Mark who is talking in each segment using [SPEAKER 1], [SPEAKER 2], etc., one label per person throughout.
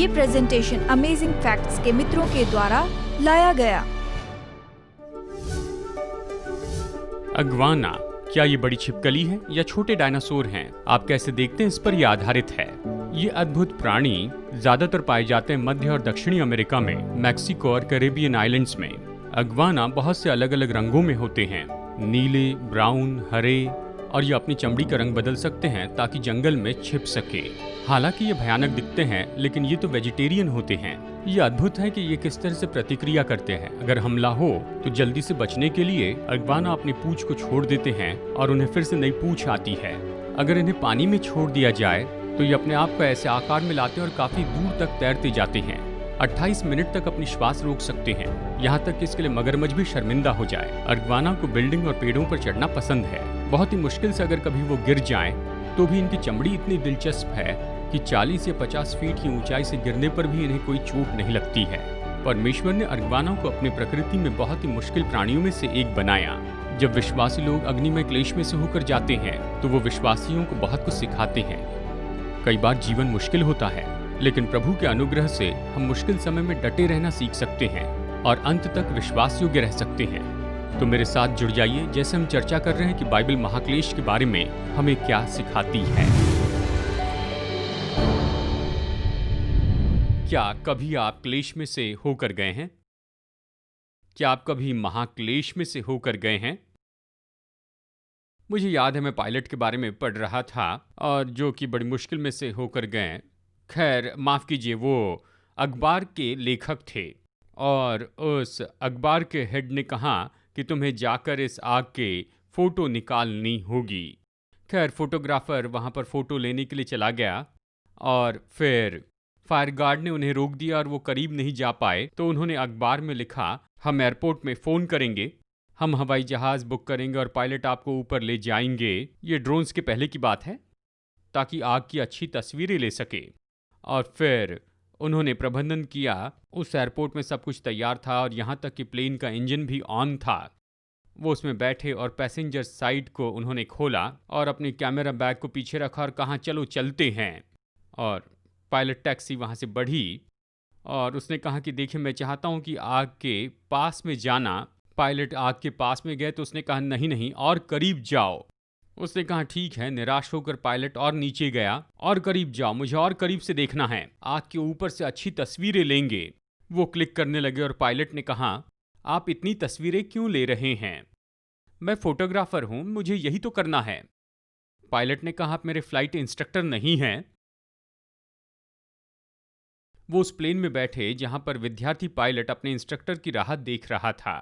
[SPEAKER 1] ये presentation amazing facts के मित्रों के द्वारा लाया गया।
[SPEAKER 2] अग्वाना, क्या ये बड़ी छिपकली है या छोटे डायनासोर हैं? आप कैसे देखते हैं इस पर यह आधारित है। ये अद्भुत प्राणी ज्यादातर पाए जाते हैं मध्य और दक्षिणी अमेरिका में, मैक्सिको और कैरेबियन आइलैंड्स में। अग्वाना बहुत से अलग अलग रंगों में होते हैं, नीले, ब्राउन, हरे, और ये अपनी चमड़ी का रंग बदल सकते हैं ताकि जंगल में छिप सके। हालांकि ये भयानक दिखते हैं, लेकिन ये तो वेजिटेरियन होते हैं। ये अद्भुत है कि ये किस तरह से प्रतिक्रिया करते हैं। अगर हमला हो तो जल्दी से बचने के लिए अग्वाना अपनी पूंछ को छोड़ देते हैं और उन्हें फिर से नई पूंछ आती है। अगर इन्हें पानी में छोड़ दिया जाए तो ये अपने आप को ऐसे आकार में लाते हैं और काफी दूर तक तैरते जाते हैं। 28 मिनट तक अपनी श्वास रोक सकते हैं, यहाँ तक कि इसके लिए मगरमच्छ भी शर्मिंदा हो जाए। अग्वाना को बिल्डिंग और पेड़ों पर चढ़ना पसंद है। बहुत ही मुश्किल से अगर कभी वो गिर जाएं, तो भी इनकी चमड़ी इतनी दिलचस्प है कि 40 या 50 फीट की ऊंचाई से गिरने पर भी इन्हें कोई चोट नहीं लगती है। परमेश्वर ने अग्वाना को अपनी प्रकृति में बहुत ही मुश्किल प्राणियों में से एक बनाया। जब विश्वासी लोग अग्निमय क्लेश में से होकर जाते हैं तो वो विश्वासियों को बहुत कुछ सिखाते हैं। कई बार जीवन मुश्किल होता है, लेकिन प्रभु के अनुग्रह से हम मुश्किल समय में डटे रहना सीख सकते हैं और अंत तक विश्वास योग्य रह सकते हैं। तो मेरे साथ जुड़ जाइए जैसे हम चर्चा कर रहे हैं कि बाइबल महाक्लेश के बारे में हमें क्या सिखाती है। क्या कभी आप क्लेश में से होकर गए हैं? क्या आप कभी महाक्लेश में से होकर गए हैं? मुझे याद है मैं पायलट के बारे में पढ़ रहा था और जो कि बड़ी मुश्किल में से होकर गए। खैर माफ कीजिए, वो अखबार के लेखक थे और उस अखबार के हेड ने कहा कि तुम्हें जाकर इस आग के फोटो निकालनी होगी। खैर फोटोग्राफर वहां पर फोटो लेने के लिए चला गया और फिर फायर गार्ड ने उन्हें रोक दिया और वो करीब नहीं जा पाए। तो उन्होंने अखबार में लिखा, हम एयरपोर्ट में फ़ोन करेंगे, हम हवाई जहाज़ बुक करेंगे और पायलट आपको ऊपर ले जाएंगे। ये ड्रोन्स के पहले की बात है, ताकि आग की अच्छी तस्वीरें ले सके। और फिर उन्होंने प्रबंधन किया। उस एयरपोर्ट में सब कुछ तैयार था और यहाँ तक कि प्लेन का इंजन भी ऑन था। वो उसमें बैठे और पैसेंजर साइड को उन्होंने खोला और अपने कैमरा बैग को पीछे रखा और कहा, चलो चलते हैं। और पायलट टैक्सी वहाँ से बढ़ी और उसने कहा कि देखिए मैं चाहता हूँ कि आग के पास में जाना। पायलट आग के पास में गए तो उसने कहा नहीं नहीं, और करीब जाओ। उसने कहा ठीक है। निराश होकर पायलट और नीचे गया, और करीब जाओ, मुझे और करीब से देखना है, आग के ऊपर से अच्छी तस्वीरें लेंगे। वो क्लिक करने लगे और पायलट ने कहा, आप इतनी तस्वीरें क्यों ले रहे हैं? मैं फोटोग्राफर हूं, मुझे यही तो करना है। पायलट ने कहा, आप मेरे फ्लाइट इंस्ट्रक्टर नहीं हैं। वो उस प्लेन में बैठे जहां पर विद्यार्थी पायलट अपने इंस्ट्रक्टर की राह देख रहा था।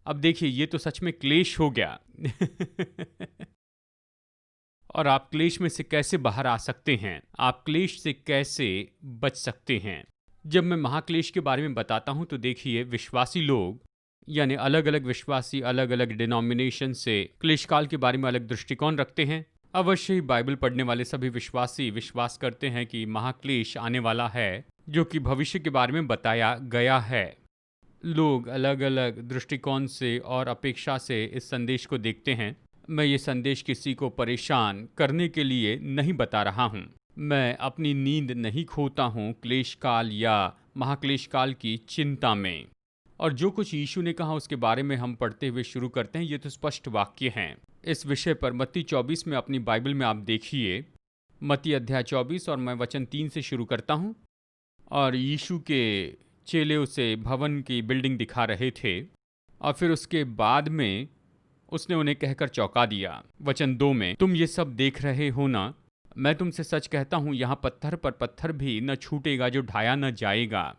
[SPEAKER 2] अब देखिए, ये तो सच में क्लेश हो गया। और आप क्लेश में से कैसे बाहर आ सकते हैं? आप क्लेश से कैसे बच सकते हैं? जब मैं महाक्लेश के बारे में बताता हूं तो देखिए, विश्वासी लोग यानी अलग अलग विश्वासी अलग अलग डिनोमिनेशन से क्लेश काल के बारे में अलग दृष्टिकोण रखते हैं। अवश्य ही बाइबल पढ़ने वाले सभी विश्वासी विश्वास करते हैं कि महाक्लेश आने वाला है, जो कि भविष्य के बारे में बताया गया है। लोग अलग अलग दृष्टिकोण से और अपेक्षा से इस संदेश को देखते हैं। मैं ये संदेश किसी को परेशान करने के लिए नहीं बता रहा हूँ। मैं अपनी नींद नहीं खोता हूँ क्लेश काल या महाक्लेश काल की चिंता में। और जो कुछ यीशु ने कहा उसके बारे में हम पढ़ते हुए शुरू करते हैं। ये तो स्पष्ट वाक्य हैं इस विषय पर। मत्ती 24 में अपनी बाइबल में आप देखिए, मत्ती अध्याय 24 और मैं वचन 3 से शुरू करता हूँ। और यीशु के चेले उसे भवन की बिल्डिंग दिखा रहे थे और फिर उसके बाद में उसने उन्हें कहकर चौंका दिया। वचन 2 में, तुम ये सब देख रहे हो ना? मैं तुमसे सच कहता हूँ, यहाँ पत्थर पर पत्थर भी न छूटेगा जो ढाया न जाएगा।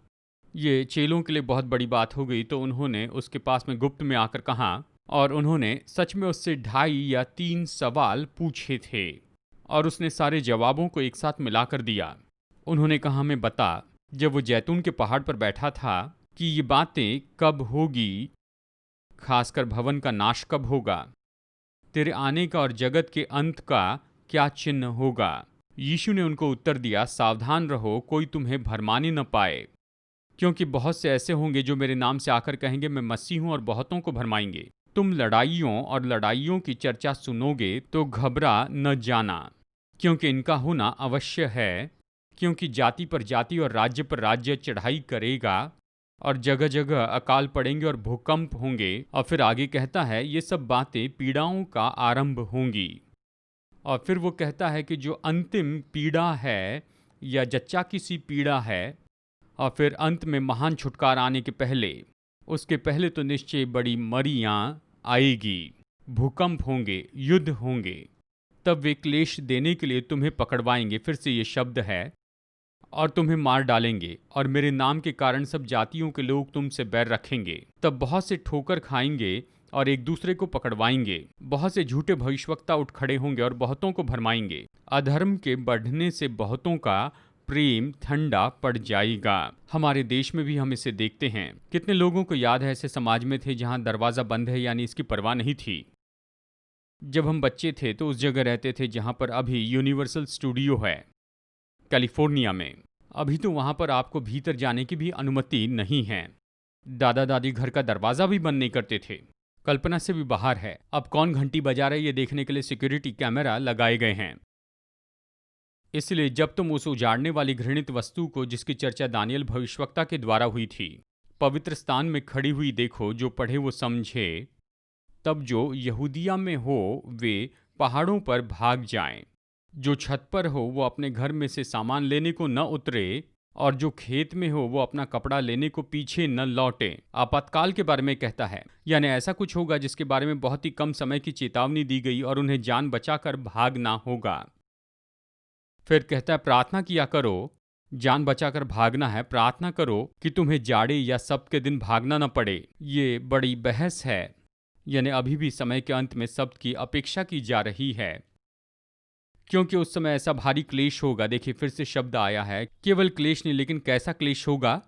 [SPEAKER 2] ये चेलों के लिए बहुत बड़ी बात हो गई, तो उन्होंने उसके पास में गुप्त में आकर कहा और उन्होंने सच में उससे 2.5 या 3 सवाल पूछे थे और उसने सारे जवाबों को एक साथ मिलाकर दिया। उन्होंने कहा, हमें बता, जब वो जैतून के पहाड़ पर बैठा था, कि ये बातें कब होगी, खासकर भवन का नाश कब होगा, तेरे आने का और जगत के अंत का क्या चिन्ह होगा? यीशु ने उनको उत्तर दिया, सावधान रहो, कोई तुम्हें भरमाने न पाए, क्योंकि बहुत से ऐसे होंगे जो मेरे नाम से आकर कहेंगे मैं मसीह हूं और बहुतों को भरमाएंगे। तुम लड़ाइयों और लड़ाइयों की चर्चा सुनोगे तो घबरा न जाना, क्योंकि इनका होना अवश्य है, क्योंकि जाति पर जाति और राज्य पर राज्य चढ़ाई करेगा और जगह जगह अकाल पड़ेंगे और भूकंप होंगे। और फिर आगे कहता है ये सब बातें पीड़ाओं का आरंभ होंगी। और फिर वो कहता है कि जो अंतिम पीड़ा है या जच्चा की सी पीड़ा है, और फिर अंत में महान छुटकारा आने के पहले, उसके पहले तो निश्चय बड़ी मरियाँ आएगी, भूकंप होंगे, युद्ध होंगे, तब वे क्लेश देने के लिए तुम्हें पकड़वाएंगे। फिर से ये शब्द है, और तुम्हें मार डालेंगे, और मेरे नाम के कारण सब जातियों के लोग तुमसे बैर रखेंगे। तब बहुत से ठोकर खाएंगे और एक दूसरे को पकड़वाएंगे। बहुत से झूठे भविष्यवक्ता उठ खड़े होंगे और बहुतों को भरमाएंगे। अधर्म के बढ़ने से बहुतों का प्रेम ठंडा पड़ जाएगा। हमारे देश में भी हम इसे देखते हैं। कितने लोगों को याद है ऐसे समाज में थे जहां दरवाजा बंद है यानी इसकी परवाह नहीं थी। जब हम बच्चे थे तो उस जगह रहते थे जहां पर अभी यूनिवर्सल स्टूडियो है कैलिफोर्निया में। अभी तो वहां पर आपको भीतर जाने की भी अनुमति नहीं है। दादा दादी घर का दरवाजा भी बंद नहीं करते थे। कल्पना से भी बाहर है। अब कौन घंटी बजा रहा है ये देखने के लिए सिक्योरिटी कैमरा लगाए गए हैं। इसलिए जब तुम उस उजाड़ने वाली घृणित वस्तु को, जिसकी चर्चा दानियल भविष्यवक्ता के द्वारा हुई थी, पवित्र स्थान में खड़ी हुई देखो, जो पढ़े वो समझे, तब जो यहूदिया में हो वे पहाड़ों पर भाग जाएं। जो छत पर हो वो अपने घर में से सामान लेने को न उतरे, और जो खेत में हो वो अपना कपड़ा लेने को पीछे न लौटे। आपातकाल के बारे में कहता है, यानी ऐसा कुछ होगा जिसके बारे में बहुत ही कम समय की चेतावनी दी गई और उन्हें जान बचाकर भागना होगा। फिर कहता है प्रार्थना किया करो, जान बचाकर भागना है। प्रार्थना करो कि तुम्हें जाड़े या सब के दिन भागना न पड़े। ये बड़ी बहस है, यानी अभी भी समय के अंत में शब्द की अपेक्षा की जा रही है, क्योंकि उस समय ऐसा भारी क्लेश होगा। देखिए फिर से शब्द आया है, केवल क्लेश नहीं, लेकिन कैसा क्लेश होगा?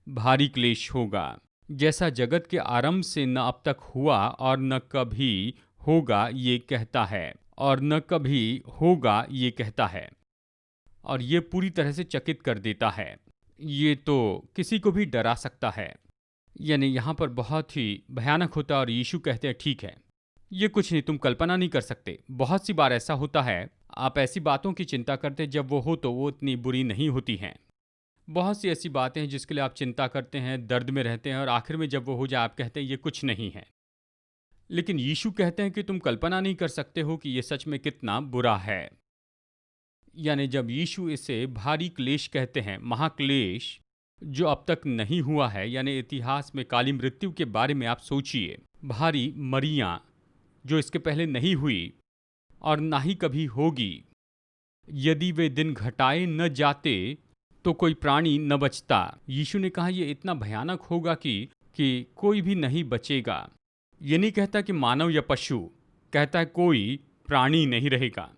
[SPEAKER 2] भारी क्लेश होगा, जैसा जगत के आरंभ से न अब तक हुआ और न कभी होगा, ये कहता है। और न कभी होगा ये कहता है, और ये पूरी तरह से चकित कर देता है। ये तो किसी को भी डरा सकता है, यानी यहाँ पर बहुत ही भयानक होता है। और यीशु कहते हैं ठीक है, ये कुछ नहीं, तुम कल्पना नहीं कर सकते। बहुत सी बार ऐसा होता है, आप ऐसी बातों की चिंता करते हैं, जब वो हो तो वो इतनी बुरी नहीं होती हैं। बहुत सी ऐसी बातें हैं जिसके लिए आप चिंता करते हैं, दर्द में रहते हैं, और आखिर में जब वो हो जाए आप कहते हैं ये कुछ नहीं है। लेकिन यीशु कहते हैं कि तुम कल्पना नहीं कर सकते हो कि ये सच में कितना बुरा है। यानी जब यीशु इसे भारी क्लेश कहते हैं, महाक्लेश, जो अब तक नहीं हुआ है, यानी इतिहास में काली मृत्यु के बारे में आप सोचिए। भारी मरियाँ जो इसके पहले नहीं हुई और ना ही कभी होगी। यदि वे दिन घटाए न जाते तो कोई प्राणी न बचता। यीशु ने कहा ये इतना भयानक होगा कि कोई भी नहीं बचेगा। ये नहीं कहता कि मानव या पशु, कहता है कोई प्राणी नहीं रहेगा,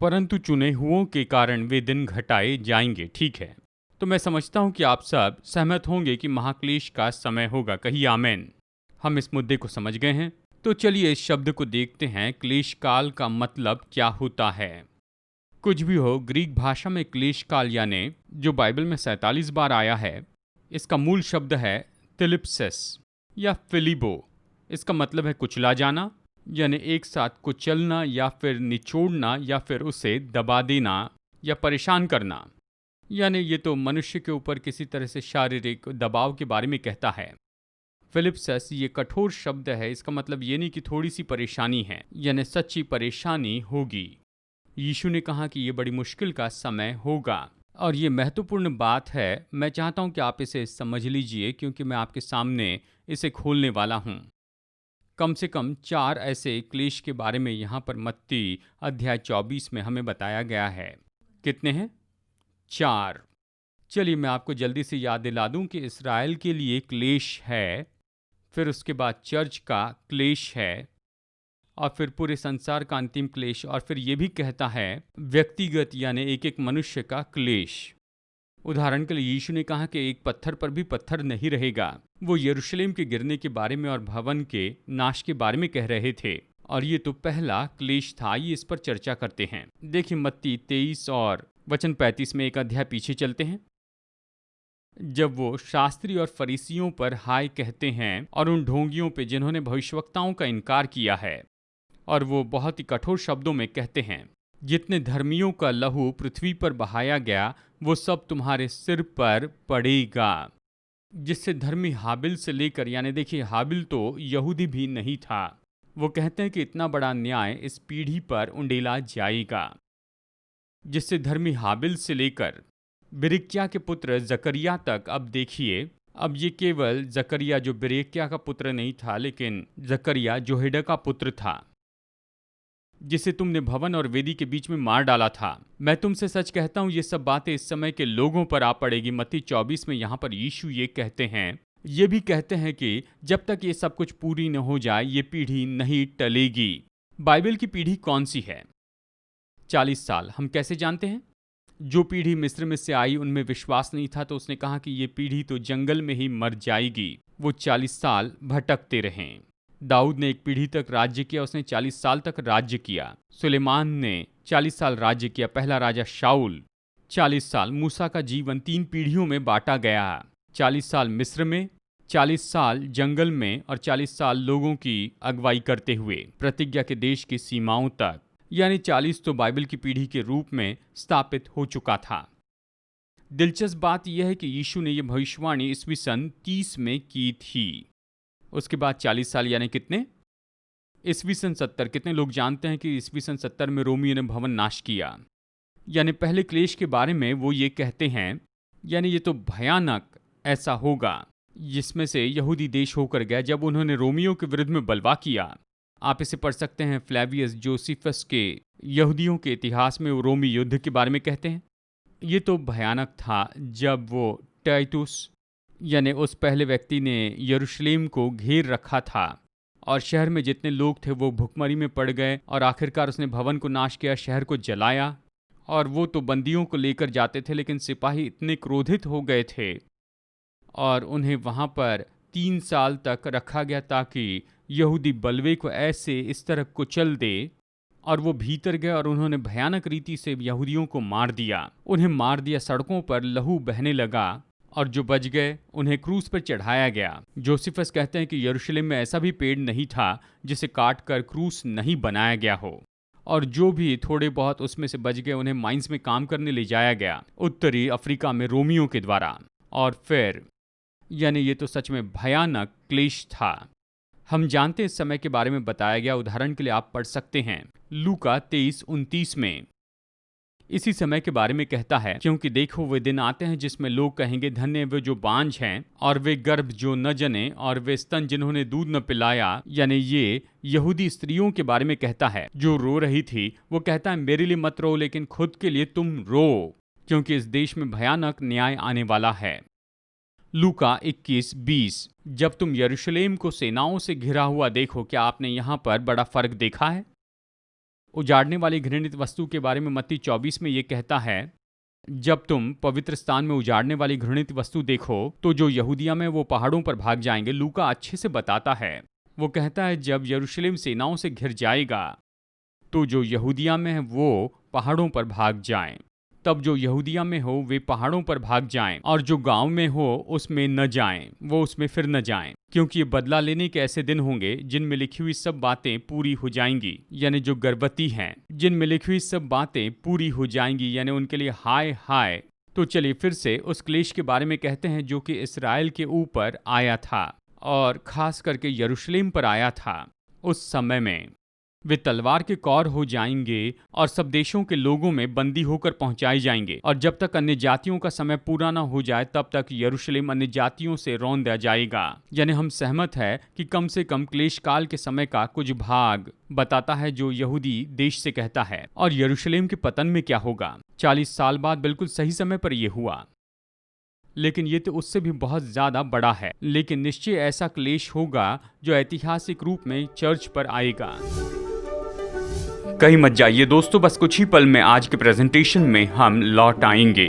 [SPEAKER 2] परंतु चुने हुओं के कारण वे दिन घटाए जाएंगे। ठीक है, तो मैं समझता हूं कि आप सब सहमत होंगे कि महाक्लेश का समय होगा। कहिए आमेन। हम इस मुद्दे को समझ गए हैं। तो चलिए इस शब्द को देखते हैं, क्लेश काल का मतलब क्या होता है। कुछ भी हो, ग्रीक भाषा में क्लेश काल यानी जो बाइबल में 47 बार आया है, इसका मूल शब्द है थिलिप्सिस या फिलिबो। इसका मतलब है कुचला जाना, यानी एक साथ कुचलना या फिर निचोड़ना या फिर उसे दबा देना या परेशान करना। यानी ये तो मनुष्य के ऊपर किसी तरह से शारीरिक दबाव के बारे में कहता है। फिलिप्सस ये कठोर शब्द है। इसका मतलब ये नहीं कि थोड़ी सी परेशानी है, यानी सच्ची परेशानी होगी। यीशु ने कहा कि ये बड़ी मुश्किल का समय होगा, और ये महत्वपूर्ण बात है। मैं चाहता हूँ कि आप इसे समझ लीजिए, क्योंकि मैं आपके सामने इसे खोलने वाला हूँ। कम से कम 4 ऐसे क्लेश के बारे में यहाँ पर मत्ती अध्याय 24 में हमें बताया गया है। कितने हैं? 4। चलिए मैं आपको जल्दी से याद दिला दूं कि इस्राएल के लिए क्लेश है, फिर उसके बाद चर्च का क्लेश है, और फिर पूरे संसार का अंतिम क्लेश, और फिर ये भी कहता है व्यक्तिगत यानी एक एक मनुष्य का क्लेश। उदाहरण के लिए यीशु ने कहा कि एक पत्थर पर भी पत्थर नहीं रहेगा। वो यरूशलेम के गिरने के बारे में और भवन के नाश के बारे में कह रहे थे, और ये तो पहला क्लेश था। ये इस पर चर्चा करते हैं। देखिए मत्ती 23 और वचन 35 में एक अध्याय पीछे चलते हैं। जब वो शास्त्री और फरीसियों पर हाय कहते हैं और उन ढोंगियों पे जिन्होंने भविष्यवक्ताओं का इनकार किया है, और वो बहुत ही कठोर शब्दों में कहते हैं, जितने धर्मियों का लहू पृथ्वी पर बहाया गया वो सब तुम्हारे सिर पर पड़ेगा। जिससे धर्मी हाबिल से लेकर, यानी देखिए हाबिल तो यहूदी भी नहीं था, वो कहते हैं कि इतना बड़ा न्याय इस पीढ़ी पर उंडेला जाएगा। जिससे धर्मी हाबिल से लेकर बिरिक्या के पुत्र जकरिया तक, अब देखिए अब ये केवल जकरिया जो बिरिक्या का पुत्र नहीं था, लेकिन जकरिया जोहेडा का पुत्र था, जिसे तुमने भवन और वेदी के बीच में मार डाला था। मैं तुमसे सच कहता हूं ये सब बातें इस समय के लोगों पर आ पड़ेगी। मत्ती 24 में यहाँ पर यीशु ये कहते हैं, ये भी कहते हैं कि जब तक ये सब कुछ पूरी न हो जाए ये पीढ़ी नहीं टलेगी। बाइबल की पीढ़ी कौन सी है? 40 साल। हम कैसे जानते हैं? जो पीढ़ी मिस्र में से आई उनमें विश्वास नहीं था, तो उसने कहा कि ये पीढ़ी तो जंगल में ही मर जाएगी। वो 40 साल भटकते रहें। दाऊद ने एक पीढ़ी तक राज्य किया, उसने 40 साल तक राज्य किया। सुलेमान ने 40 साल राज्य किया, पहला राजा शाऊल 40 साल। मूसा का जीवन 3 पीढ़ियों में बांटा गया, 40 साल मिस्र में, 40 साल जंगल में और 40 साल लोगों की अगुवाई करते हुए प्रतिज्ञा के देश की सीमाओं तक, यानी 40 तो बाइबल की पीढ़ी के रूप में स्थापित हो चुका था। दिलचस्प बात यह है कि यीशु ने यह भविष्यवाणी ईस्वी सन 30 में की थी। उसके बाद 40 साल यानी कितने? ईस्वी सन 70। कितने लोग जानते हैं कि ईस्वी सन 70 में रोमियों ने भवन नाश किया? यानी पहले क्लेश के बारे में वो ये कहते हैं, यानी ये तो भयानक ऐसा होगा जिसमें से यहूदी देश होकर गया जब उन्होंने रोमियों के विरुद्ध में बलवा किया। आप इसे पढ़ सकते हैं फ्लेवियस जोसेफस के यहूदियों के इतिहास में, वो रोमी युद्ध के बारे में कहते हैं। ये तो भयानक था जब वो टाइटुस यानी उस पहले व्यक्ति ने यरूशलेम को घेर रखा था और शहर में जितने लोग थे वो भुखमरी में पड़ गए और आखिरकार उसने भवन को नाश किया, शहर को जलाया। और वो तो बंदियों को लेकर जाते थे, लेकिन सिपाही इतने क्रोधित हो गए थे और उन्हें वहाँ पर 3 साल तक रखा गया ताकि यहूदी बलवे को ऐसे इस तरह कुचल दे। और वो भीतर गए और उन्होंने भयानक रीति से यहूदियों को मार दिया, उन्हें मार दिया, सड़कों पर लहू बहने लगा और जो बच गए उन्हें क्रूस पर चढ़ाया गया। जोसेफस कहते हैं कि यरूशलेम में ऐसा भी पेड़ नहीं था जिसे काट कर क्रूस नहीं बनाया गया हो, और जो भी थोड़े बहुत उसमें से बच गए उन्हें माइंस में काम करने ले जाया गया उत्तरी अफ्रीका में रोमियों के द्वारा। और फिर यानी ये तो सच में भयानक क्लेश था। हम जानते हैं इस समय के बारे में बताया गया, उदाहरण के लिए आप पढ़ सकते हैं लूका 23:29 में इसी समय के बारे में कहता है, क्योंकि देखो वे दिन आते हैं जिसमें लोग कहेंगे धन्य वे जो बांझ हैं और वे गर्भ जो न जने और वे स्तन जिन्होंने दूध न पिलाया। यानी ये यहूदी स्त्रियों के बारे में कहता है जो रो रही थी। वो कहता है मेरे लिए मत रो, लेकिन खुद के लिए तुम रो, क्योंकि इस देश में भयानक न्याय आने वाला है। लूका 21:20 जब तुम यरूशलेम को सेनाओं से घिरा हुआ देखो, क्या आपने यहाँ पर बड़ा फर्क देखा है? उजाड़ने वाली घृणित वस्तु के बारे में मत्ती 24 में ये कहता है, जब तुम पवित्र स्थान में उजाड़ने वाली घृणित वस्तु देखो तो जो यहूदिया में वो पहाड़ों पर भाग जाएंगे। लूका अच्छे से बताता है, वो कहता है जब यरूशलेम सेनाओं से घिर जाएगा तो जो यहूदिया में है वो पहाड़ों पर भाग जाएं। तब जो यहूदिया में हो वे पहाड़ों पर भाग जाएं और जो गांव में हो उसमें न जाएं, वो उसमें फिर न जाएं, क्योंकि ये बदला लेने के ऐसे दिन होंगे जिनमें लिखी हुई सब बातें पूरी हो जाएंगी। यानी जो गर्भवती हैं जिनमें लिखी हुई सब बातें पूरी हो जाएंगी, यानी उनके लिए हाय हाय। तो चलिए फिर से उस क्लेश के बारे में कहते हैं जो कि इस्राएल के ऊपर आया था और खास करके यरूशलेम पर आया था। उस समय में वे तलवार के कौर हो जाएंगे और सब देशों के लोगों में बंदी होकर पहुंचाए जाएंगे, और जब तक अन्य जातियों का समय पूरा ना हो जाए तब तक यरूशलेम अन्य जातियों से रौंद दिया जाएगा। यानी हम सहमत है कि कम से कम क्लेश काल के समय का कुछ भाग बताता है जो यहूदी देश से कहता है। और यरूशलेम के पतन में क्या होगा? 40 साल बाद बिल्कुल सही समय पर यह हुआ, लेकिन ये तो उससे भी बहुत ज्यादा बड़ा है। लेकिन निश्चय ऐसा क्लेश होगा जो ऐतिहासिक रूप में चर्च पर आएगा। कहीं मत जाइए दोस्तों, बस कुछ ही पल में आज के प्रेजेंटेशन में हम लौट आएंगे।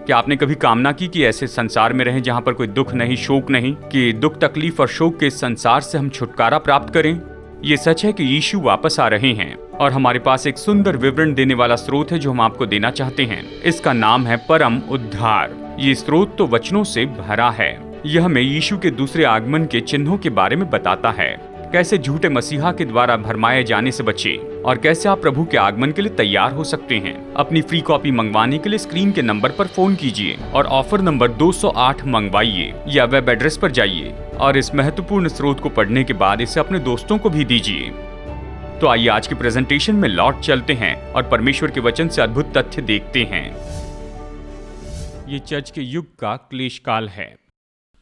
[SPEAKER 2] क्या आपने कभी कामना की कि ऐसे संसार में रहें जहां पर कोई दुख नहीं, शोक नहीं, कि दुख तकलीफ और शोक के संसार से हम छुटकारा प्राप्त करें? ये सच है कि यीशु वापस आ रहे हैं और हमारे पास एक सुंदर विवरण देने वाला स्रोत है जो हम आपको देना चाहते हैं। इसका नाम है परम उद्धार। ये स्रोत तो वचनों से भरा है। यह हमें यीशु के दूसरे आगमन के चिन्हों के बारे में बताता है। कैसे झूठे मसीहा के द्वारा भरमाए जाने से बचें और कैसे आप प्रभु के आगमन के लिए तैयार हो सकते हैं। अपनी फ्री कॉपी मंगवाने के लिए स्क्रीन के नंबर पर फोन कीजिए और ऑफर नंबर 208 मंगवाइए या वेब एड्रेस पर जाइए और इस महत्वपूर्ण स्रोत को पढ़ने के बाद इसे अपने दोस्तों को भी दीजिए। तो आइए आज के प्रेजेंटेशन में लौट चलते हैं और परमेश्वर के वचन से अद्भुत तथ्य देखते हैं। ये चर्च के युग का क्लेश काल है।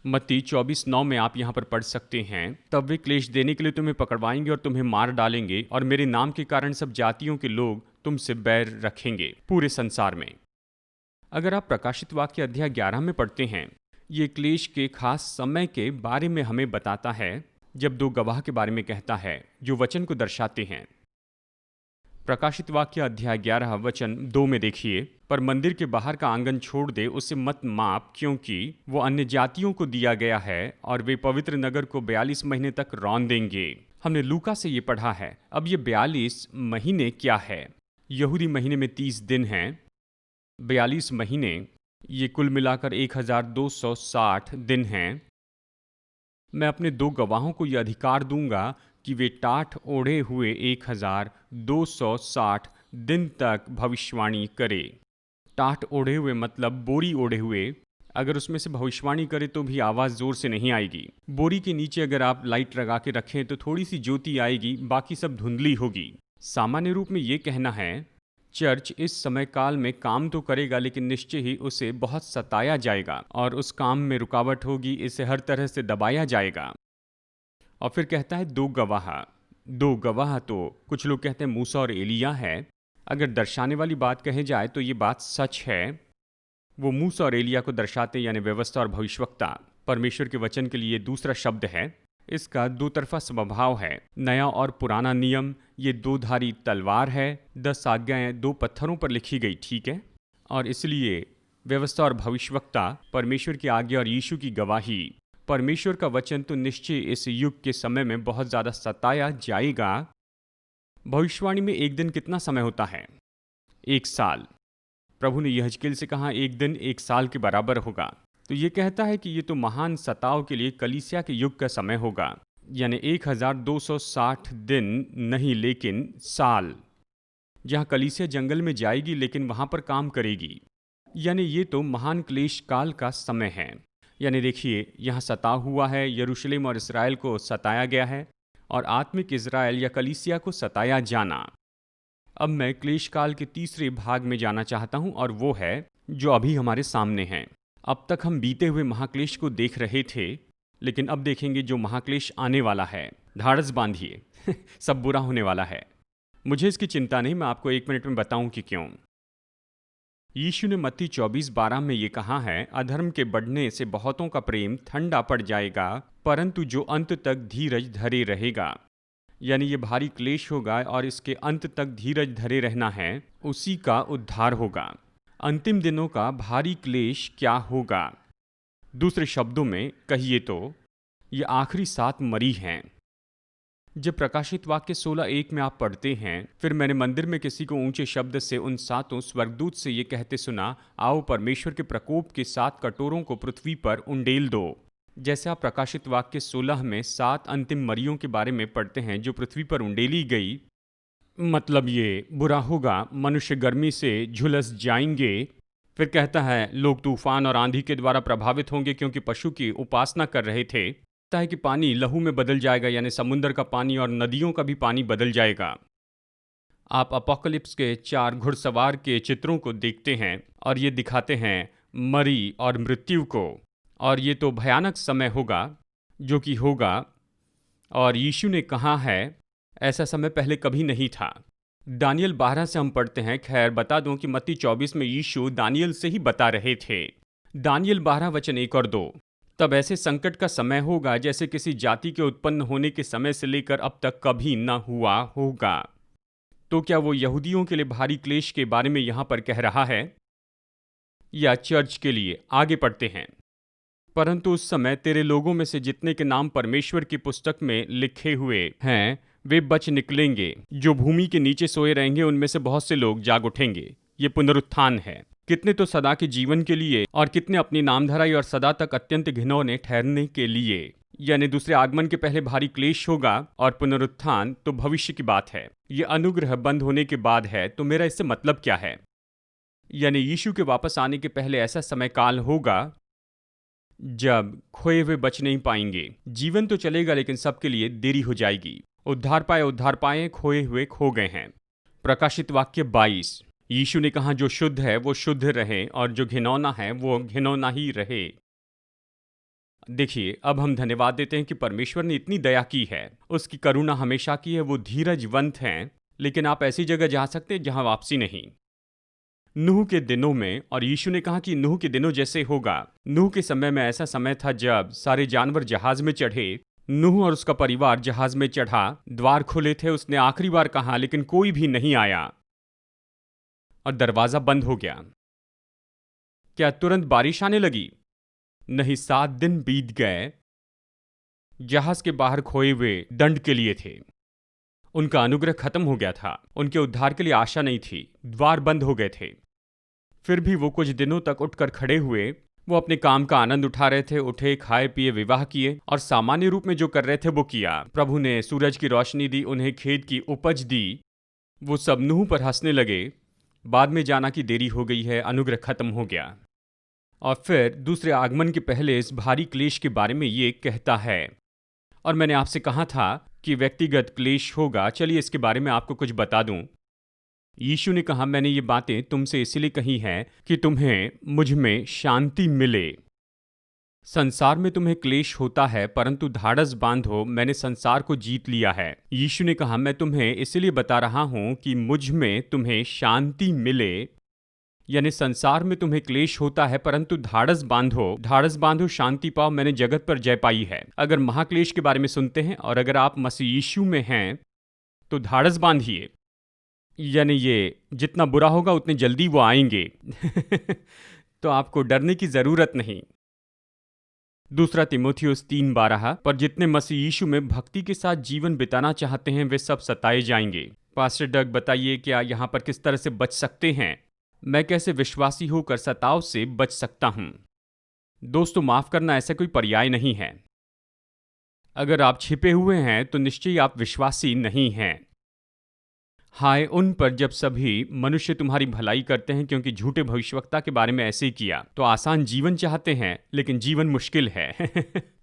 [SPEAKER 2] मत्ती 24:9 में आप यहाँ पर पढ़ सकते हैं, तब वे क्लेश देने के लिए तुम्हें पकड़वाएंगे और तुम्हें मार डालेंगे और मेरे नाम के कारण सब जातियों के लोग तुमसे बैर रखेंगे पूरे संसार में। अगर आप प्रकाशित वाक्य अध्याय 11 में पढ़ते हैं, ये क्लेश के खास समय के बारे में हमें बताता है, जब दो गवाह के बारे में कहता है जो वचन को दर्शाते हैं। प्रकाशित वाक्य अध्याय 11 वचन 2 में देखिए, पर मंदिर के बाहर का आंगन छोड़ दे, उसे मत माप, क्योंकि वो अन्य जातियों को दिया गया है और वे पवित्र नगर को 42 महीने तक रौंद देंगे। हमने लूका से ये पढ़ा है। अब ये 42 महीने क्या है? यहूदी महीने में 30 दिन हैं। 42 महीने ये कुल मिलाकर 1260 दिन हैं। मैं अपने दो गवाहों को यह अधिकार दूंगा कि वे टाट ओढ़े हुए 1260 दिन तक भविष्यवाणी करे। टाट ओढ़े हुए मतलब बोरी ओढ़े हुए। अगर उसमें से भविष्यवाणी करे तो भी आवाज़ ज़ोर से नहीं आएगी। बोरी के नीचे अगर आप लाइट लगा के रखें तो थोड़ी सी ज्योति आएगी, बाकी सब धुंधली होगी। सामान्य रूप में ये कहना है, चर्च इस समय काल में काम तो करेगा, लेकिन निश्चय ही उसे बहुत सताया जाएगा और उस काम में रुकावट होगी, इसे हर तरह से दबाया जाएगा। और फिर कहता है दो गवाह तो कुछ लोग कहते हैं मूसा और एलिया है। अगर दर्शाने वाली बात कहे जाए तो ये बात सच है। वो मूसा और एलिया को दर्शाते, यानी व्यवस्था और भविष्यवक्ता। परमेश्वर के वचन के लिए दूसरा शब्द है। इसका दो तरफा स्वभाव है। नया और पुराना नियम ये दो धारी तलवार है। 10 आज्ञाएं 2 पत्थरों पर लिखी गई, ठीक है। और इसलिए व्यवस्था और भविष्यवक्ता, परमेश्वर की आज्ञा और यीशु की गवाही, परमेश्वर का वचन तो निश्चय इस युग के समय में बहुत ज़्यादा सताया जाएगा। भविष्यवाणी में एक दिन कितना समय होता है? 1 साल। प्रभु ने यहेजकेल से कहा 1 दिन 1 साल के बराबर होगा। तो ये कहता है कि ये तो महान सताव के लिए कलीसिया के युग का समय होगा, यानी 1260 दिन नहीं लेकिन साल, जहाँ कलीसिया जंगल में जाएगी लेकिन वहाँ पर काम करेगी। यानी ये तो महान क्लेश काल का समय है। यानी देखिए, यहाँ सताव हुआ है, यरूशलेम और इसराइल को सताया गया है, और आत्मिक इज़राइल या कलीसिया को सताया जाना। अब मैं क्लेश काल के तीसरे भाग में जाना चाहता हूँ, और वो है जो अभी हमारे सामने है। अब तक हम बीते हुए महाक्लेश को देख रहे थे, लेकिन अब देखेंगे जो महाक्लेश आने वाला है। ढाढ़स बांधिए सब बुरा होने वाला है। मुझे इसकी चिंता नहीं, मैं आपको 1 मिनट में बताऊं कि क्यों। यीशु ने मत्ती 24:12 में ये कहा है, अधर्म के बढ़ने से बहुतों का प्रेम ठंडा पड़ जाएगा, परंतु जो अंत तक धीरज धरे रहेगा। यानी ये भारी क्लेश होगा और इसके अंत तक धीरज धरे रहना है, उसी का उद्धार होगा। अंतिम दिनों का भारी क्लेश क्या होगा? दूसरे शब्दों में कहिए तो ये आखिरी 7 मरी हैं। जब प्रकाशित वाक्य 16:1 में आप पढ़ते हैं, फिर मैंने मंदिर में किसी को ऊंचे शब्द से उन 7 स्वर्गदूत से ये कहते सुना, आओ परमेश्वर के प्रकोप के 7 कटोरों को पृथ्वी पर उंडेल दो। जैसे आप प्रकाशित वाक्य 16 में 7 अंतिम मरियों के बारे में पढ़ते हैं जो पृथ्वी पर उंडेली गई, मतलब ये बुरा होगा, मनुष्य गर्मी से झुलस जाएंगे। फिर कहता है लोग तूफान और आंधी के द्वारा प्रभावित होंगे, क्योंकि पशु की उपासना कर रहे थे। है कि पानी लहू में बदल जाएगा, यानी समुद्र का पानी और नदियों का भी पानी बदल जाएगा। आप अपोकलिप्स के 4 घुड़सवार के चित्रों को देखते हैं और ये दिखाते हैं मरी और मृत्यु को, और ये तो भयानक समय होगा जो कि होगा। और यीशु ने कहा है ऐसा समय पहले कभी नहीं था। दानियल 12 से हम पढ़ते हैं। खैर बता दूं कि मत्ती 24 में यीशु दानियल से ही बता रहे थे। दानियल 12 वचन 1 और 2, तब ऐसे संकट का समय होगा जैसे किसी जाति के उत्पन्न होने के समय से लेकर अब तक कभी न हुआ होगा। तो क्या वो यहूदियों के लिए भारी क्लेश के बारे में यहाँ पर कह रहा है या चर्च के लिए? आगे पढ़ते हैं। परंतु उस समय तेरे लोगों में से जितने के नाम परमेश्वर की पुस्तक में लिखे हुए हैं वे बच निकलेंगे। जो भूमि के नीचे सोए रहेंगे उनमें से बहुत से लोग जाग उठेंगे। ये पुनरुत्थान है। कितने तो सदा के जीवन के लिए और कितने अपनी नामधराई और सदा तक अत्यंत घिनौने ठहरने के लिए। यानी दूसरे आगमन के पहले भारी क्लेश होगा और पुनरुत्थान तो भविष्य की बात है। ये अनुग्रह बंद होने के बाद है, तो मेरा इससे मतलब क्या है? यानी यीशु के वापस आने के पहले ऐसा समय काल होगा जब खोए हुए बच नहीं पाएंगे। जीवन तो चलेगा लेकिन सबके लिए देरी हो जाएगी। उद्धार पाए, खोए हुए खो गए हैं। प्रकाशित वाक्य 22। यीशु ने कहा जो शुद्ध है वो शुद्ध रहे और जो घिनौना है वो घिनौना ही रहे। देखिए, अब हम धन्यवाद देते हैं कि परमेश्वर ने इतनी दया की है, उसकी करुणा हमेशा की है, वो धीरजवंत हैं। लेकिन आप ऐसी जगह जा सकते हैं जहां वापसी नहीं। नूह के दिनों में, और यीशु ने कहा कि नूह के दिनों जैसे होगा। नूह के समय में ऐसा समय था जब सारे जानवर जहाज में चढ़े। नूह और उसका परिवार जहाज में चढ़ा, द्वार खुले थे, उसने आखिरी बार कहा लेकिन कोई भी नहीं आया और दरवाजा बंद हो गया। क्या तुरंत बारिश आने लगी? नहीं, 7 दिन बीत गए। जहाज के बाहर खोए हुए दंड के लिए थे। उनका अनुग्रह खत्म हो गया था, उनके उद्धार के लिए आशा नहीं थी, द्वार बंद हो गए थे। फिर भी वो कुछ दिनों तक उठकर खड़े हुए। वो अपने काम का आनंद उठा रहे थे, उठे, खाए पिए, विवाह किए और सामान्य रूप में जो कर रहे थे वो किया। प्रभु ने सूरज की रोशनी दी, उन्हें खेत की उपज दी। वो सब नूह पर हंसने लगे। बाद में जाना कि देरी हो गई है, अनुग्रह खत्म हो गया। और फिर दूसरे आगमन के पहले इस भारी क्लेश के बारे में ये कहता है। और मैंने आपसे कहा था कि व्यक्तिगत क्लेश होगा। चलिए इसके बारे में आपको कुछ बता दूं। यीशु ने कहा मैंने ये बातें तुमसे इसलिए कही हैं कि तुम्हें मुझ में शांति मिले। संसार में तुम्हें क्लेश होता है, परंतु धाड़स बांधो, मैंने संसार को जीत लिया है। यीशु ने कहा मैं तुम्हें इसलिए बता रहा हूं कि मुझ में तुम्हें शांति मिले। यानी संसार में तुम्हें क्लेश होता है, परंतु धाड़स बांधो, शांति पाओ, मैंने जगत पर जय पाई है। अगर महाक्लेश के बारे में सुनते हैं और अगर आप मसीह यीशु में हैं तो धाड़स बांधिए। यानी ये जितना बुरा होगा उतने जल्दी वो आएंगे तो आपको डरने की जरूरत नहीं। दूसरा तीमुथियुस 3:12 पर जितने मसीह यीशु में भक्ति के साथ जीवन बिताना चाहते हैं वे सब सताए जाएंगे। पास्टर डग बताइए क्या यहाँ पर किस तरह से बच सकते हैं? मैं कैसे विश्वासी होकर सताव से बच सकता हूं? दोस्तों, माफ करना ऐसा कोई पर्याय नहीं है। अगर आप छिपे हुए हैं तो निश्चय आप विश्वासी नहीं हैं। हाय उन पर जब सभी मनुष्य तुम्हारी भलाई करते हैं, क्योंकि झूठे भविष्यवक्ता के बारे में ऐसे ही किया। तो आसान जीवन चाहते हैं लेकिन जीवन मुश्किल है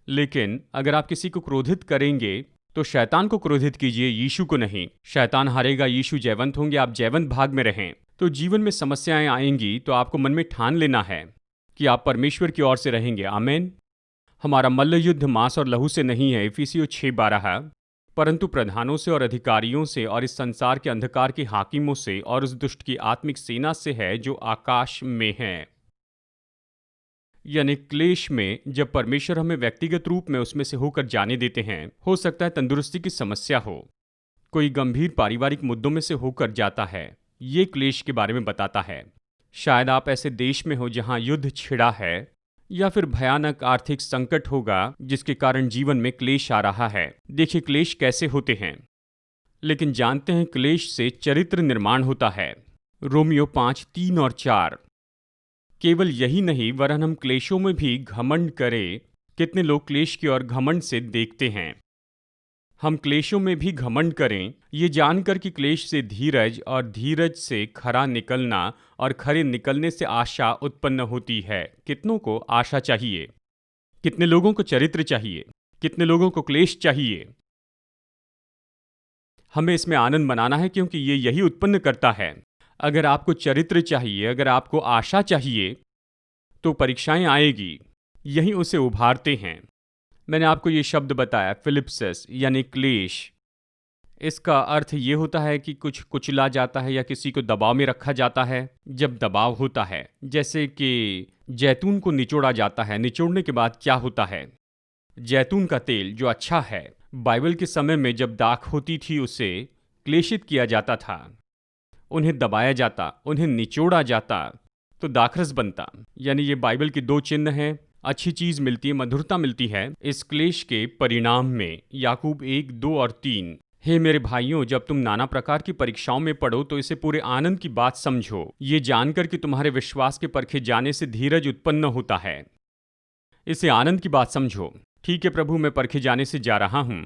[SPEAKER 2] लेकिन अगर आप किसी को क्रोधित करेंगे तो शैतान को क्रोधित कीजिए, यीशु को नहीं। शैतान हारेगा, यीशु जयवंत होंगे। आप जयवंत भाग में रहें। तो जीवन में समस्याएं आएंगी तो आपको मन में ठान लेना है कि आप परमेश्वर की ओर से रहेंगे। आमीन। हमारा मल्ल युद्ध मांस और लहू से नहीं है, इफिसियों 6:12, परंतु प्रधानों से और अधिकारियों से और इस संसार के अंधकार के हाकिमों से और उस दुष्ट की आत्मिक सेना से है जो आकाश में है। यानी क्लेश में जब परमेश्वर हमें व्यक्तिगत रूप में उसमें से होकर जाने देते हैं, हो सकता है तंदुरुस्ती की समस्या हो, कोई गंभीर पारिवारिक मुद्दों में से होकर जाता है। ये क्लेश के बारे में बताता है। शायद आप ऐसे देश में हो जहां युद्ध छिड़ा है या फिर भयानक आर्थिक संकट होगा जिसके कारण जीवन में क्लेश आ रहा है। देखिए क्लेश कैसे होते हैं, लेकिन जानते हैं क्लेश से चरित्र निर्माण होता है। रोमियो 5:3 और 4। केवल यही नहीं वरन हम क्लेशों में भी घमंड करें। कितने लोग क्लेश की ओर घमंड से देखते हैं। हम क्लेशों में भी घमंड करें, ये जानकर कि क्लेश से धीरज और धीरज से खरा निकलना और खरे निकलने से आशा उत्पन्न होती है। कितनों को आशा चाहिए? कितने लोगों को चरित्र चाहिए? कितने लोगों को क्लेश चाहिए? हमें इसमें आनंद मनाना है क्योंकि ये यही उत्पन्न करता है। अगर आपको चरित्र चाहिए, अगर आपको आशा चाहिए तो परीक्षाएं आएगी, यही उसे उभारते हैं। मैंने आपको ये शब्द बताया फिलिप्सिस यानी क्लेश। इसका अर्थ ये होता है कि कुछ कुचला जाता है या किसी को दबाव में रखा जाता है। जब दबाव होता है, जैसे कि जैतून को निचोड़ा जाता है, निचोड़ने के बाद क्या होता है? जैतून का तेल जो अच्छा है, बाइबल के समय में जब दाख होती थी उसे क्लेशित किया जाता था, उन्हें दबाया जाता, उन्हें निचोड़ा जाता तो दाखरस बनता। यानी ये बाइबल के दो चिन्ह हैं। अच्छी चीज मिलती है, मधुरता मिलती है इस क्लेश के परिणाम में। याकूब 1:2 और 3। हे मेरे भाइयों, जब तुम नाना प्रकार की परीक्षाओं में पड़ो तो इसे पूरे आनंद की बात समझो, ये जानकर कि तुम्हारे विश्वास के परखे जाने से धीरज उत्पन्न होता है। इसे आनंद की बात समझो। ठीक है प्रभु, मैं परखे जाने से जा रहा हूँ,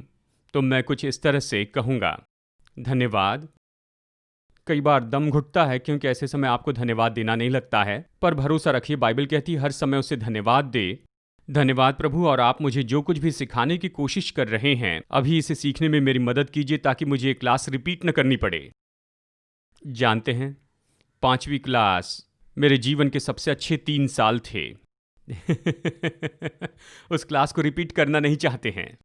[SPEAKER 2] तो मैं कुछ इस तरह से कहूँगा, धन्यवाद। कई बार दम घुटता है क्योंकि ऐसे समय आपको धन्यवाद देना नहीं लगता है, पर भरोसा रखिए, बाइबल कहती है हर समय उसे धन्यवाद दे। धन्यवाद प्रभु, और आप मुझे जो कुछ भी सिखाने की कोशिश कर रहे हैं, अभी इसे सीखने में मेरी मदद कीजिए ताकि मुझे ये क्लास रिपीट न करनी पड़े। जानते हैं, 5वीं क्लास मेरे जीवन के सबसे अच्छे 3 साल थे। उस क्लास को रिपीट करना नहीं चाहते हैं,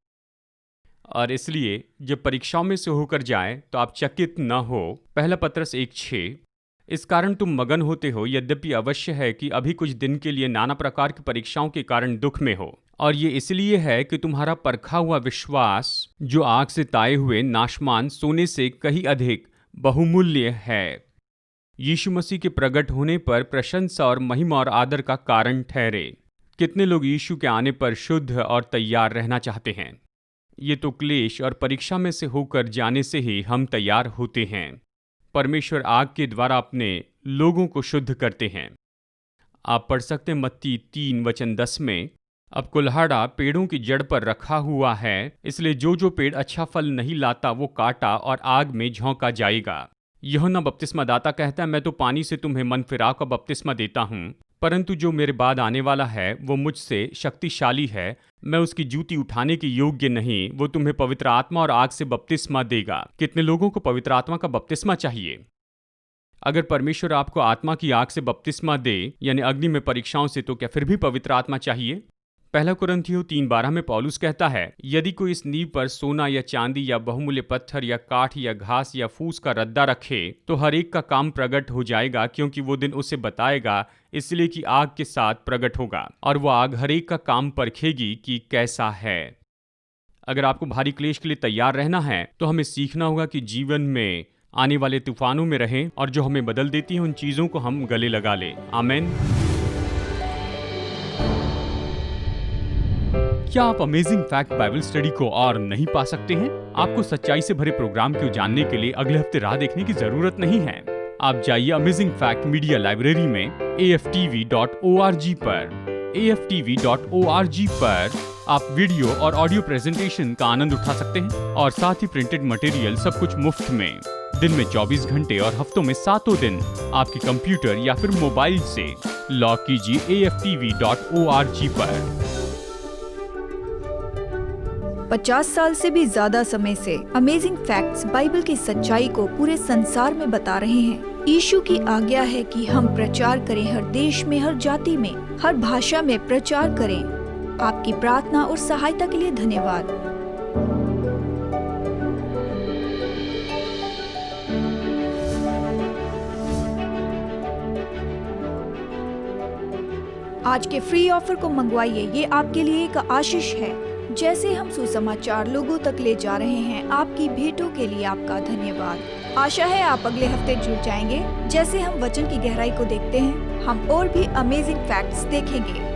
[SPEAKER 2] और इसलिए जब परीक्षाओं में से होकर जाए तो आप चकित न हो। पहला पत्रस 1:6, इस कारण तुम मगन होते हो, यद्यपि अवश्य है कि अभी कुछ दिन के लिए नाना प्रकार की परीक्षाओं के कारण दुख में हो, और ये इसलिए है कि तुम्हारा परखा हुआ विश्वास, जो आग से ताए हुए नाशमान सोने से कहीं अधिक बहुमूल्य है, यीशु मसीह के प्रकट होने पर प्रशंसा और महिमा और आदर का कारण ठहरे। कितने लोग यीशु के आने पर शुद्ध और तैयार रहना चाहते हैं? ये तो क्लेश और परीक्षा में से होकर जाने से ही हम तैयार होते हैं। परमेश्वर आग के द्वारा अपने लोगों को शुद्ध करते हैं। आप पढ़ सकते हैं मत्ती 3:10 में, अब कुल्हाड़ा पेड़ों की जड़ पर रखा हुआ है, इसलिए जो जो पेड़ अच्छा फल नहीं लाता वो काटा और आग में झोंका जाएगा। यूहन्ना बपतिस्मादाता कहता है, मैं तो पानी से तुम्हें मन फिराव का बपतिस्मा देता हूँ, परंतु जो मेरे बाद आने वाला है वो मुझसे शक्तिशाली है, मैं उसकी जूती उठाने के योग्य नहीं, वो तुम्हें पवित्र आत्मा और आग से बपतिस्मा देगा। कितने लोगों को पवित्र आत्मा का बपतिस्मा चाहिए? अगर परमेश्वर आपको आत्मा की आग से बपतिस्मा दे, यानी अग्नि में परीक्षाओं से, तो क्या फिर भी पवित्र आत्मा चाहिए? पहला कुरिन्थियों 3:12 में पौलुस कहता है, यदि कोई इस नींव पर सोना या चांदी या बहुमूल्य पत्थर या काठ या घास या फूस का रद्दा रखे, तो हर एक का काम प्रकट हो जाएगा, क्योंकि वो दिन उसे बताएगा, इसलिए कि आग के साथ प्रकट होगा, और वो आग हर एक का काम परखेगी कि कैसा है। अगर आपको भारी क्लेश के लिए तैयार रहना है, तो हमें सीखना होगा कि जीवन में आने वाले तूफानों में रहें, और जो हमें बदल देती हैं उन चीजों को हम गले लगा लें। आमीन। क्या आप अमेजिंग फैक्ट बाइबल स्टडी को और नहीं पा सकते हैं? आपको सच्चाई से भरे प्रोग्राम को जानने के लिए अगले हफ्ते राह देखने की जरूरत नहीं है। आप जाइए अमेजिंग फैक्ट मीडिया लाइब्रेरी में aftv.org पर। aftv.org पर आप वीडियो और ऑडियो प्रेजेंटेशन का आनंद उठा सकते हैं, और साथ ही प्रिंटेड मटेरियल सब कुछ मुफ्त में। दिन में 24 घंटे और हफ्तों में 7 दिन आपके कंप्यूटर या फिर मोबाइल से लॉग कीजिए aftv.org पर।
[SPEAKER 1] 50 साल से भी ज्यादा समय से अमेजिंग फैक्ट्स बाइबल की सच्चाई को पूरे संसार में बता रहे हैं। यीशु की आज्ञा है कि हम प्रचार करें, हर देश में, हर जाति में, हर भाषा में प्रचार करें। आपकी प्रार्थना और सहायता के लिए धन्यवाद। आज के फ्री ऑफर को मंगवाइए, ये आपके लिए एक आशीष है। जैसे हम सुसमाचार लोगों तक ले जा रहे हैं, आपकी भेंटों के लिए आपका धन्यवाद। आशा है आप अगले हफ्ते जुड़ जाएंगे। जैसे हम वचन की गहराई को देखते हैं, हम और भी अमेजिंग फैक्ट्स देखेंगे।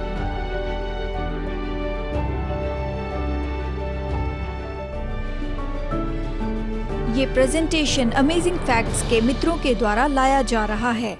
[SPEAKER 1] ये प्रेजेंटेशन अमेजिंग फैक्ट्स के मित्रों के द्वारा लाया जा रहा है।